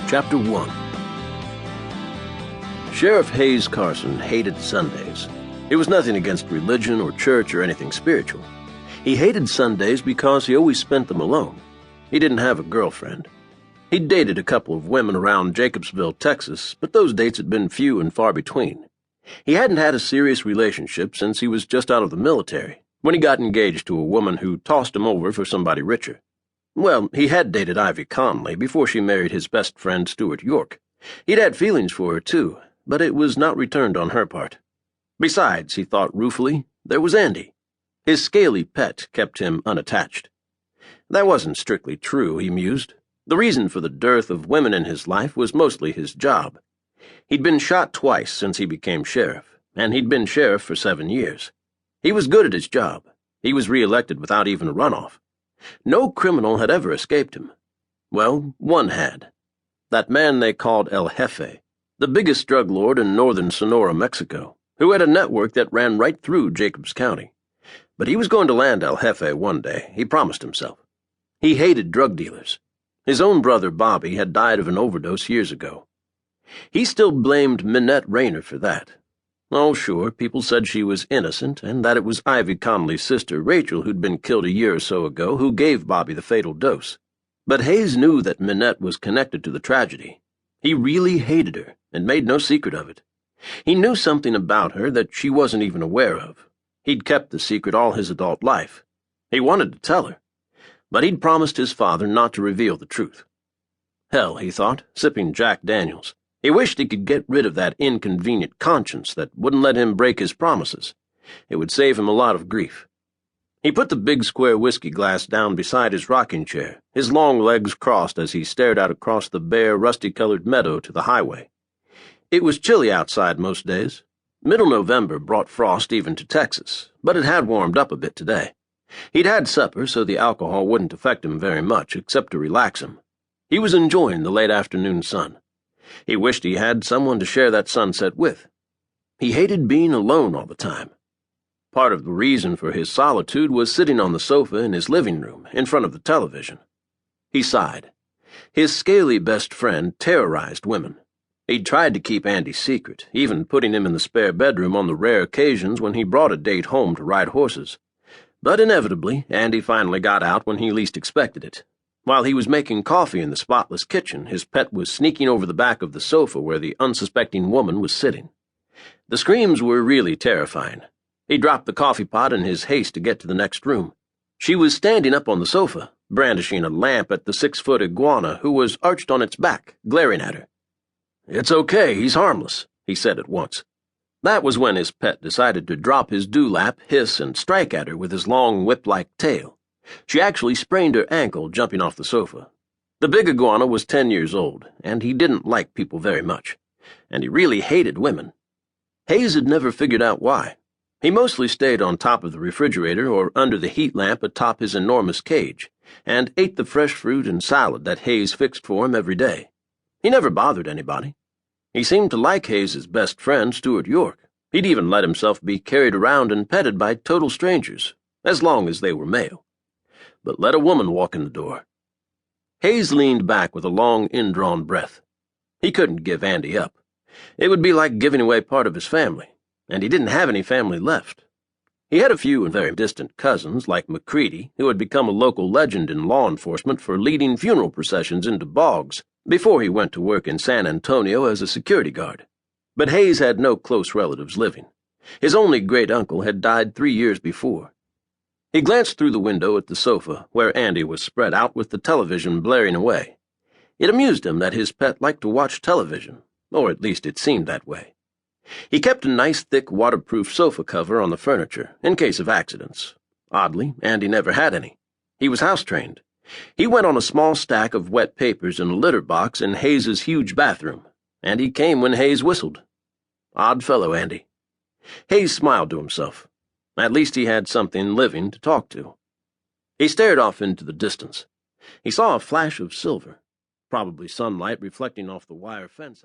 Chapter 1. Sheriff Hayes Carson hated Sundays. It was nothing against religion or church or anything spiritual. He hated Sundays because he always spent them alone. He didn't have a girlfriend. He'd dated a couple of women around Jacobsville, Texas, but those dates had been few and far between. He hadn't had a serious relationship since he was just out of the military, when he got engaged to a woman who tossed him over for somebody richer. Well, he had dated Ivy Conley before she married his best friend Stuart York. He'd had feelings for her, too, but it was not returned on her part. Besides, he thought ruefully, there was Andy. His scaly pet kept him unattached. That wasn't strictly true, he mused. The reason for the dearth of women in his life was mostly his job. He'd been shot twice since he became sheriff, and he'd been sheriff for 7 years. He was good at his job. He was re-elected without even a runoff. No criminal had ever escaped him. Well, one had. That man they called El Jefe, the biggest drug lord in northern Sonora, Mexico, who had a network that ran right through Jacobs County. But he was going to land El Jefe one day, he promised himself. He hated drug dealers. His own brother Bobby had died of an overdose years ago. He still blamed Minette Raynor for that. Oh, sure, people said she was innocent, and that it was Ivy Conley's sister, Rachel, who'd been killed a year or so ago, who gave Bobby the fatal dose. But Hayes knew that Minette was connected to the tragedy. He really hated her, and made no secret of it. He knew something about her that she wasn't even aware of. He'd kept the secret all his adult life. He wanted to tell her, but he'd promised his father not to reveal the truth. Hell, he thought, sipping Jack Daniels. He wished he could get rid of that inconvenient conscience that wouldn't let him break his promises. It would save him a lot of grief. He put the big square whiskey glass down beside his rocking chair, his long legs crossed as he stared out across the bare, rusty-colored meadow to the highway. It was chilly outside most days. Middle November brought frost even to Texas, but it had warmed up a bit today. He'd had supper, so the alcohol wouldn't affect him very much, except to relax him. He was enjoying the late afternoon sun. He wished he had someone to share that sunset with. He hated being alone all the time. Part of the reason for his solitude was sitting on the sofa in his living room, in front of the television. He sighed. His scaly best friend terrorized women. He'd tried to keep Andy secret, even putting him in the spare bedroom on the rare occasions when he brought a date home to ride horses. But inevitably, Andy finally got out when he least expected it. While he was making coffee in the spotless kitchen, his pet was sneaking over the back of the sofa where the unsuspecting woman was sitting. The screams were really terrifying. He dropped the coffee pot in his haste to get to the next room. She was standing up on the sofa, brandishing a lamp at the 6-foot iguana who was arched on its back, glaring at her. "It's okay, he's harmless," he said at once. That was when his pet decided to drop his dewlap, hiss, and strike at her with his long whip-like tail. She actually sprained her ankle jumping off the sofa. The big iguana was 10 years old, and he didn't like people very much, and he really hated women. Hayes had never figured out why. He mostly stayed on top of the refrigerator or under the heat lamp atop his enormous cage, and ate the fresh fruit and salad that Hayes fixed for him every day. He never bothered anybody. He seemed to like Hayes's best friend, Stuart York. He'd even let himself be carried around and petted by total strangers, as long as they were male. But let a woman walk in the door. Hayes leaned back with a long, indrawn breath. He couldn't give Andy up. It would be like giving away part of his family, and he didn't have any family left. He had a few and very distant cousins, like McCready, who had become a local legend in law enforcement for leading funeral processions into bogs before he went to work in San Antonio as a security guard. But Hayes had no close relatives living. His only great-uncle had died 3 years before. He glanced through the window at the sofa, where Andy was spread out with the television blaring away. It amused him that his pet liked to watch television, or at least it seemed that way. He kept a nice, thick, waterproof sofa cover on the furniture, in case of accidents. Oddly, Andy never had any. He was house-trained. He went on a small stack of wet papers in a litter box in Hayes's huge bathroom, and he came when Hayes whistled. Odd fellow, Andy. Hayes smiled to himself. At least he had something living to talk to. He stared off into the distance. He saw a flash of silver, probably sunlight reflecting off the wire fence.